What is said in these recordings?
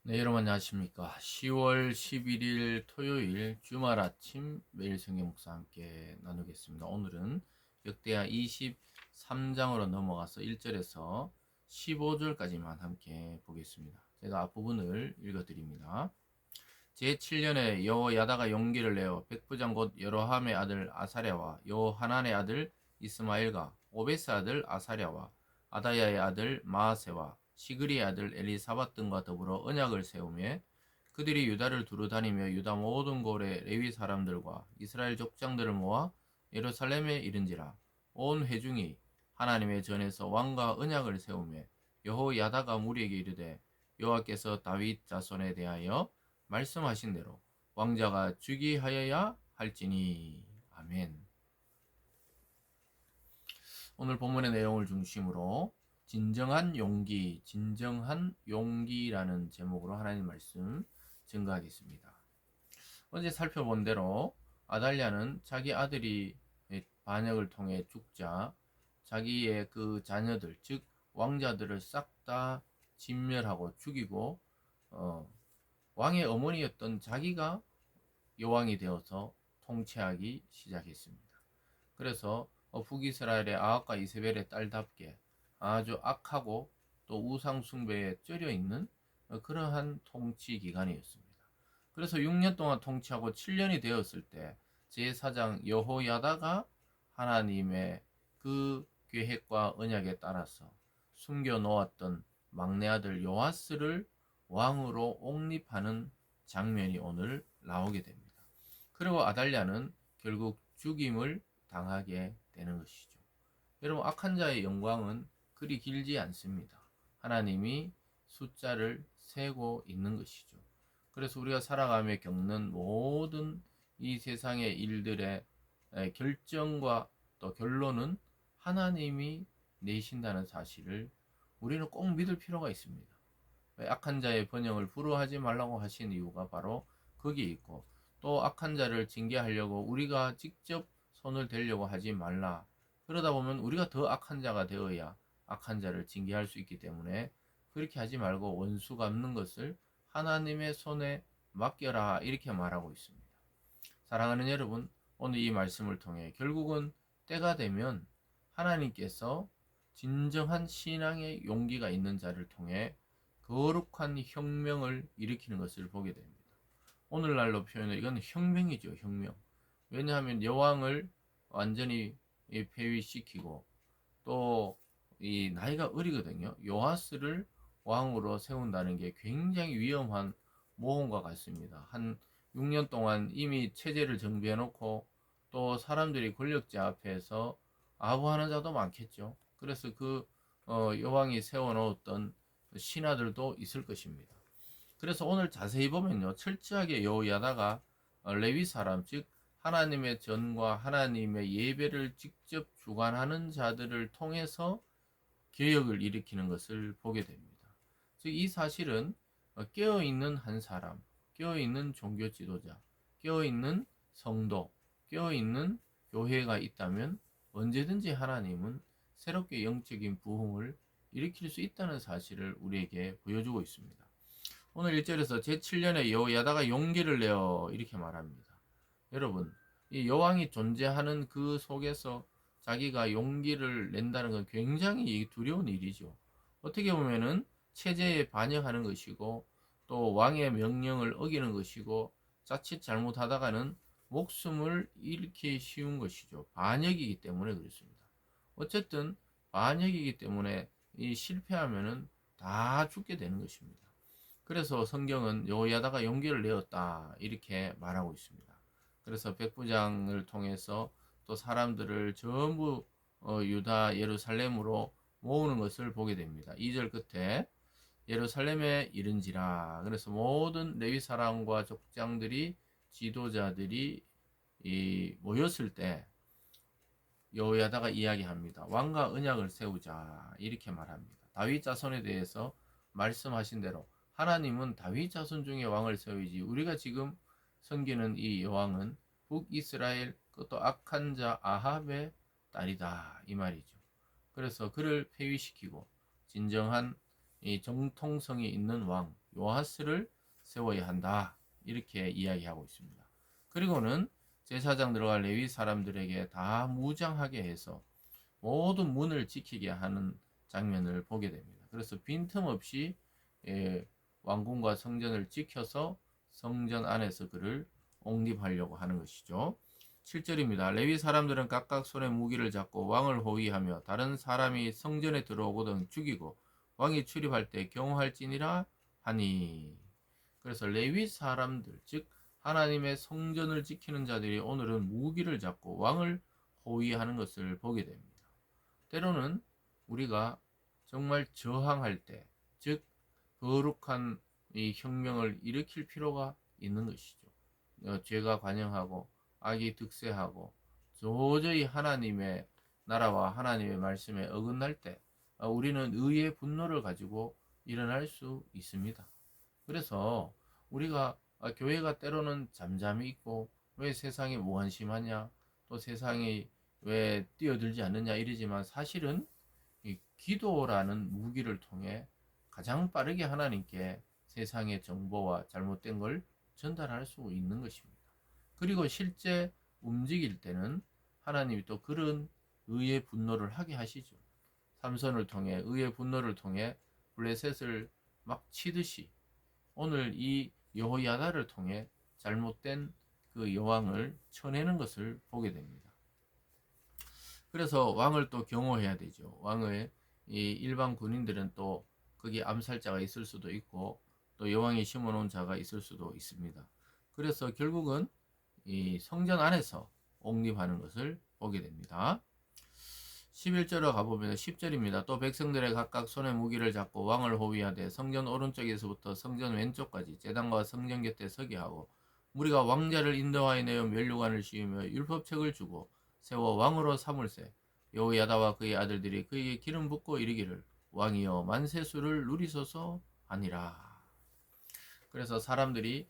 네, 여러분 안녕하십니까. 10월 11일 토요일 주말 아침 매일 성경 묵상 함께 나누겠습니다. 오늘은 역대하 23장으로 넘어가서 1절에서 15절까지만 함께 보겠습니다. 제가 앞부분을 읽어드립니다. 제7년에 여호야다가 용기를 내어 백부장 곧 여로함의 아들 아사랴와 여호하난의 아들 이스마엘과 오베스 아들 아사랴와 아다야의 아들 마아세와 시그리의 아들 엘리사밧 등과 더불어 언약을 세우며 그들이 유다를 두루 다니며 유다 모든 고래 레위 사람들과 이스라엘 족장들을 모아 예루살렘에 이른지라. 온 회중이 하나님의 전에서 왕과 언약을 세우며 여호야다가 무리에게 이르되 여호와께서 다윗 자손에 대하여 말씀하신 대로 왕자가 즉위하여야 할지니. 아멘. 오늘 본문의 내용을 중심으로 진정한 용기라는 제목으로 하나님 말씀 증거하겠습니다. 어제 살펴본 대로 아달랴는 자기 아들이 반역을 통해 죽자 자기의 그 자녀들, 즉 왕자들을 싹 다 진멸하고 죽이고 왕의 어머니였던 자기가 여왕이 되어서 통치하기 시작했습니다. 그래서 북이스라엘의 아합과 이세벨의 딸답게 아주 악하고 또 우상 숭배에 쩔여 있는 그러한 통치 기간이었습니다. 그래서 6년 동안 통치하고 7년이 되었을 때 제4장 여호야다가 하나님의 그 계획과 언약에 따라서 숨겨 놓았던 막내 아들 요아스를 왕으로 옹립하는 장면이 오늘 나오게 됩니다. 그리고 아달랴는 결국 죽임을 당하게 되는 것이죠. 여러분, 악한 자의 영광은 그리 길지 않습니다. 하나님이 숫자를 세고 있는 것이죠. 그래서 우리가 살아가며 겪는 모든 이 세상의 일들의 결정과 또 결론은 하나님이 내신다는 사실을 우리는 꼭 믿을 필요가 있습니다. 악한 자의 번영을 불허하지 말라고 하신 이유가 바로 거기에 있고, 또 악한 자를 징계하려고 우리가 직접 손을 대려고 하지 말라. 그러다 보면 우리가 더 악한 자가 되어야 악한 자를 징계할 수 있기 때문에 그렇게 하지 말고 원수 갚는 것을 하나님의 손에 맡겨라, 이렇게 말하고 있습니다. 사랑하는 여러분, 오늘 이 말씀을 통해 결국은 때가 되면 하나님께서 진정한 신앙의 용기가 있는 자를 통해 거룩한 혁명을 일으키는 것을 보게 됩니다. 오늘날로 표현해 이건 혁명이죠, 혁명. 왜냐하면 여왕을 완전히 폐위시키고 또 이 나이가 어리거든요. 요아스를 왕으로 세운다는 게 굉장히 위험한 모험과 같습니다. 한 6년 동안 이미 체제를 정비해 놓고 또 사람들이 권력자 앞에서 아부하는 자도 많겠죠. 그래서 그 여왕이 세워놓았던 신하들도 있을 것입니다. 그래서 오늘 자세히 보면요, 철저하게 여호야다가 레위 사람, 즉 하나님의 전과 하나님의 예배를 직접 주관하는 자들을 통해서 개혁을 일으키는 것을 보게 됩니다. 즉 이 사실은 깨어있는 한 사람, 깨어있는 종교 지도자, 깨어있는 성도, 깨어있는 교회가 있다면 언제든지 하나님은 새롭게 영적인 부흥을 일으킬 수 있다는 사실을 우리에게 보여주고 있습니다. 오늘 1절에서 제7년에 여호야다가 용기를 내어 이렇게 말합니다. 여러분, 이 여왕이 존재하는 그 속에서 자기가 용기를 낸다는 건 굉장히 두려운 일이죠. 어떻게 보면은 체제에 반역하는 것이고 또 왕의 명령을 어기는 것이고 자칫 잘못하다가는 목숨을 잃기 쉬운 것이죠. 반역이기 때문에 그렇습니다. 어쨌든 반역이기 때문에 이 실패하면은 다 죽게 되는 것입니다. 그래서 성경은 여호야다가 용기를 내었다, 이렇게 말하고 있습니다. 그래서 백부장을 통해서 또 사람들을 전부 유다 예루살렘으로 모으는 것을 보게 됩니다. 2절 끝에 예루살렘에 이른지라. 그래서 모든 레위 사람과 족장들이, 지도자들이 모였을 때 여호야다가 이야기합니다. 왕과 언약을 세우자, 이렇게 말합니다. 다윗 자손에 대해서 말씀하신 대로 하나님은 다윗 자손 중에 왕을 세우지, 우리가 지금 섬기는 이 여왕은 북이스라엘 그것도 악한 자 아합의 딸이다, 이 말이죠. 그래서 그를 폐위시키고 진정한 이 정통성이 있는 왕, 요하스를 세워야 한다. 이렇게 이야기하고 있습니다. 그리고는 제사장들과 레위 사람들에게 다 무장하게 해서 모든 문을 지키게 하는 장면을 보게 됩니다. 그래서 빈틈없이 왕궁과 성전을 지켜서 성전 안에서 그를 옹립하려고 하는 것이죠. 7절입니다. 레위 사람들은 각각 손에 무기를 잡고 왕을 호위하며 다른 사람이 성전에 들어오거든 죽이고 왕이 출입할 때 경호할지니라 하니. 그래서 레위 사람들, 즉 하나님의 성전을 지키는 자들이 오늘은 무기를 잡고 왕을 호위하는 것을 보게 됩니다. 때로는 우리가 정말 저항할 때, 즉 거룩한 이 혁명을 일으킬 필요가 있는 것이죠. 죄가 관영하고 악이 득세하고 도저히 하나님의 나라와 하나님의 말씀에 어긋날 때 우리는 의의 분노를 가지고 일어날 수 있습니다. 그래서 우리가 교회가 때로는 잠잠히 있고 왜 세상이 무관심하냐, 또 세상이 왜 뛰어들지 않느냐 이러지만 사실은 이 기도라는 무기를 통해 가장 빠르게 하나님께 세상의 정보와 잘못된 걸 전달할 수 있는 것입니다. 그리고 실제 움직일 때는 하나님이 또 그런 의의 분노를 하게 하시죠. 삼손을 통해 의의 분노를 통해 블레셋을 막 치듯이 오늘 이 여호야다를 통해 잘못된 그 여왕을 쳐내는 것을 보게 됩니다. 그래서 왕을 또 경호해야 되죠. 왕의 이 일반 군인들은 또 거기 암살자가 있을 수도 있고 또 여왕이 심어놓은 자가 있을 수도 있습니다. 그래서 결국은 이 성전 안에서 옹립하는 것을 보게 됩니다. 11절로 가보면 10절입니다. 또 백성들의 각각 손에 무기를 잡고 왕을 호위하되 성전 오른쪽에서부터 성전 왼쪽까지 제단과 성전 곁에 서게 하고 무리가 왕자를 인도하여 내어 면류관을 씌우며 율법책을 주고 세워 왕으로 삼을세. 여호야다와 그의 아들들이 그에게 기름 붓고 이르기를 왕이여 만세수를 누리소서 하니라. 그래서 사람들이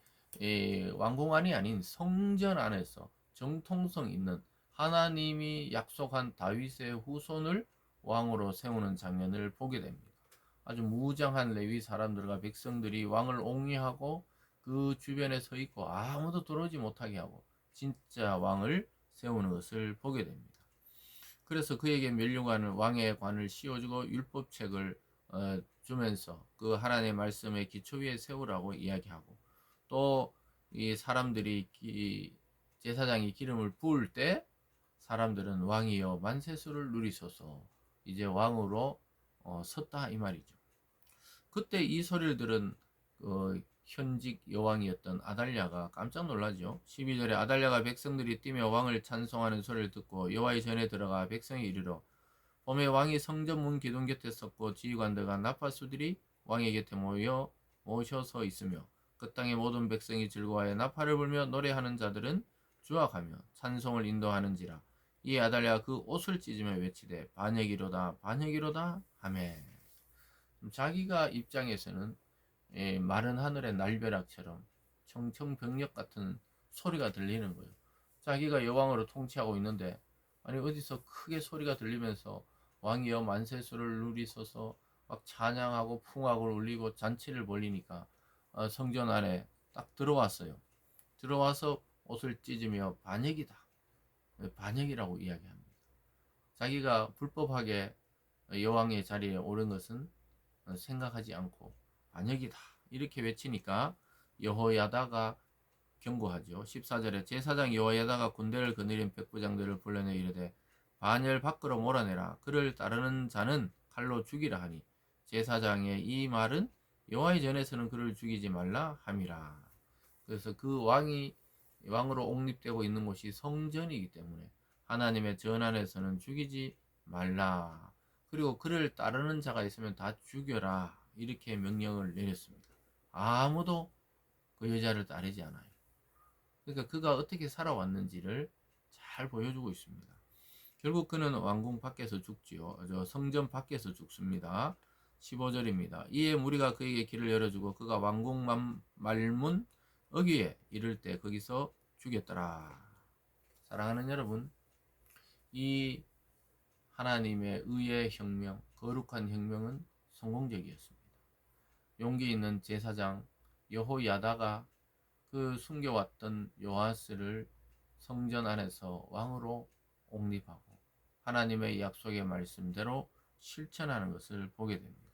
왕궁안이 아닌 성전 안에서 정통성 있는 하나님이 약속한 다윗의 후손을 왕으로 세우는 장면을 보게 됩니다. 아주 무장한 레위 사람들과 백성들이 왕을 옹위하고 그 주변에 서 있고 아무도 들어오지 못하게 하고 진짜 왕을 세우는 것을 보게 됩니다. 그래서 그에게 면류관을 왕의 관을 씌워주고 율법책을 주면서 그 하나님의 말씀의 기초 위에 세우라고 이야기하고 또 이 사람들이 제사장이 기름을 부을 때 사람들은 왕이여 만세수를 누리소서 이제 왕으로 섰다 이 말이죠. 그때 이 소리를 들은 현직 여왕이었던 아달랴가 깜짝 놀라죠. 12절에 아달랴가 백성들이 뛰며 왕을 찬송하는 소리를 듣고 여호와의 전에 들어가 백성이 이르러 봄에 왕이 성전문 기둥 곁에 섰고 지휘관들과 나팔수들이 왕의 곁에 모셔서 있으며 그 땅의 모든 백성이 즐거워하여 나팔을 불며 노래하는 자들은 주악하며 찬송을 인도하는지라. 이 아달랴가 그 옷을 찢으며 외치되 반역이로다 반역이로다 하며 자기가 입장에서는 마른 하늘의 날벼락처럼 청청병력 같은 소리가 들리는 거예요. 자기가 여왕으로 통치하고 있는데 아니 어디서 크게 소리가 들리면서 왕이여 만세수를 누리소서 막 찬양하고 풍악을 울리고 잔치를 벌리니까 성전 안에 딱 들어왔어요. 들어와서 옷을 찢으며 반역이다. 반역이라고 이야기합니다. 자기가 불법하게 여왕의 자리에 오른 것은 생각하지 않고 반역이다 이렇게 외치니까 여호야다가 경고하죠. 14절에 제사장 여호야다가 군대를 거느린 백부장들을 불러내 이르되 반열 밖으로 몰아내라. 그를 따르는 자는 칼로 죽이라 하니 제사장의 이 말은 여호와의 전에서는 그를 죽이지 말라 함이라. 그래서 그 왕으로 옹립되고 있는 곳이 성전이기 때문에 하나님의 전 안에서는 죽이지 말라. 그리고 그를 따르는 자가 있으면 다 죽여라. 이렇게 명령을 내렸습니다. 아무도 그 여자를 따르지 않아요. 그러니까 그가 어떻게 살아왔는지를 잘 보여주고 있습니다. 결국 그는 왕궁 밖에서 죽지요. 성전 밖에서 죽습니다. 15절입니다. 이에 무리가 그에게 길을 열어주고 그가 왕궁 말문 어귀에 이를 때 거기서 죽였더라. 사랑하는 여러분, 이 하나님의 의의 혁명, 거룩한 혁명은 성공적이었습니다. 용기 있는 제사장 여호야다가 그 숨겨왔던 요아스를 성전 안에서 왕으로 옹립하고 하나님의 약속의 말씀대로 실천하는 것을 보게 됩니다.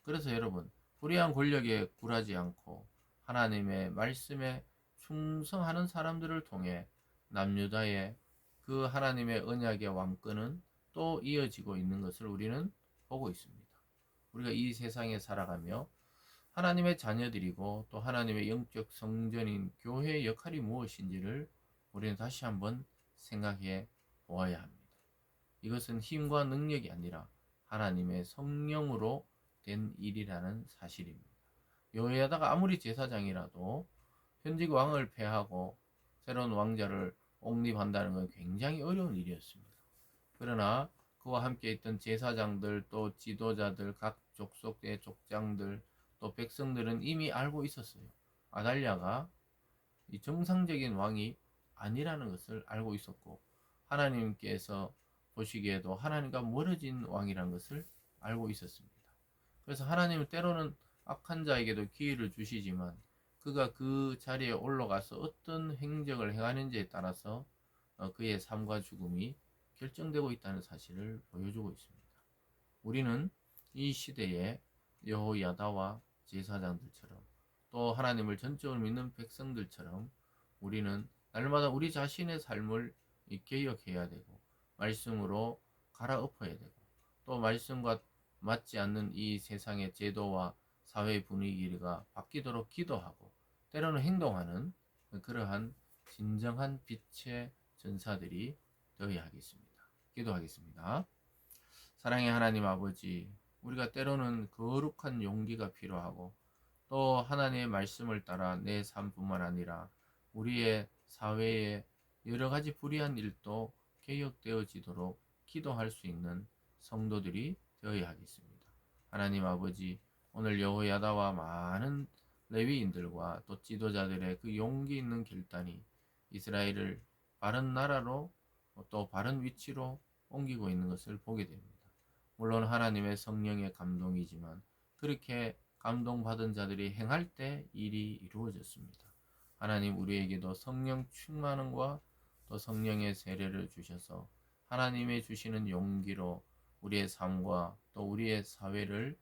그래서 여러분, 불의한 권력에 굴하지 않고 하나님의 말씀에 충성하는 사람들을 통해 남유다의 그 하나님의 언약의 왕권은 또 이어지고 있는 것을 우리는 보고 있습니다. 우리가 이 세상에 살아가며 하나님의 자녀들이고 또 하나님의 영적 성전인 교회의 역할이 무엇인지를 우리는 다시 한번 생각해 보아야 합니다. 이것은 힘과 능력이 아니라 하나님의 성령으로 된 일이라는 사실입니다. 여호야다가 아무리 제사장이라도 현직 왕을 폐하고 새로운 왕자를 옹립한다는 건 굉장히 어려운 일이었습니다. 그러나 그와 함께 있던 제사장들 또 지도자들 각 족속의 족장들 또 백성들은 이미 알고 있었어요. 아달랴가 이 정상적인 왕이 아니라는 것을 알고 있었고 하나님께서 보시기에도 하나님과 멀어진 왕이라는 것을 알고 있었습니다. 그래서 하나님은 때로는 악한 자에게도 기회를 주시지만 그가 그 자리에 올라가서 어떤 행적을 행하는지에 따라서 그의 삶과 죽음이 결정되고 있다는 사실을 보여주고 있습니다. 우리는 이 시대에 여호야다와 제사장들처럼 또 하나님을 전적으로 믿는 백성들처럼 우리는 날마다 우리 자신의 삶을 개혁해야 되고 말씀으로 갈아엎어야 되고 또 말씀과 맞지 않는 이 세상의 제도와 사회 분위기가 바뀌도록 기도하고 때로는 행동하는 그러한 진정한 빛의 전사들이 되어야 하겠습니다. 기도하겠습니다. 사랑의 하나님 아버지, 우리가 때로는 거룩한 용기가 필요하고 또 하나님의 말씀을 따라 내 삶뿐만 아니라 우리의 사회에 여러 가지 불의한 일도 개혁되어지도록 기도할 수 있는 성도들이 되어야 하겠습니다. 하나님 아버지, 오늘 여호야다와 많은 레위인들과 또 지도자들의 그 용기 있는 결단이 이스라엘을 바른 나라로 또 바른 위치로 옮기고 있는 것을 보게 됩니다. 물론 하나님의 성령의 감동이지만 그렇게 감동받은 자들이 행할 때 일이 이루어졌습니다. 하나님 우리에게도 성령 충만함과 또 성령의 세례를 주셔서 하나님의 주시는 용기로 우리의 삶과 또 우리의 사회를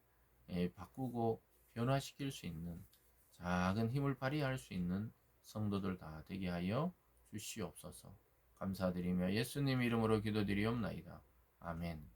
바꾸고 변화시킬 수 있는 작은 힘을 발휘할 수 있는 성도들 다 되게 하여 주시옵소서. 감사드리며 예수님 이름으로 기도드리옵나이다. 아멘.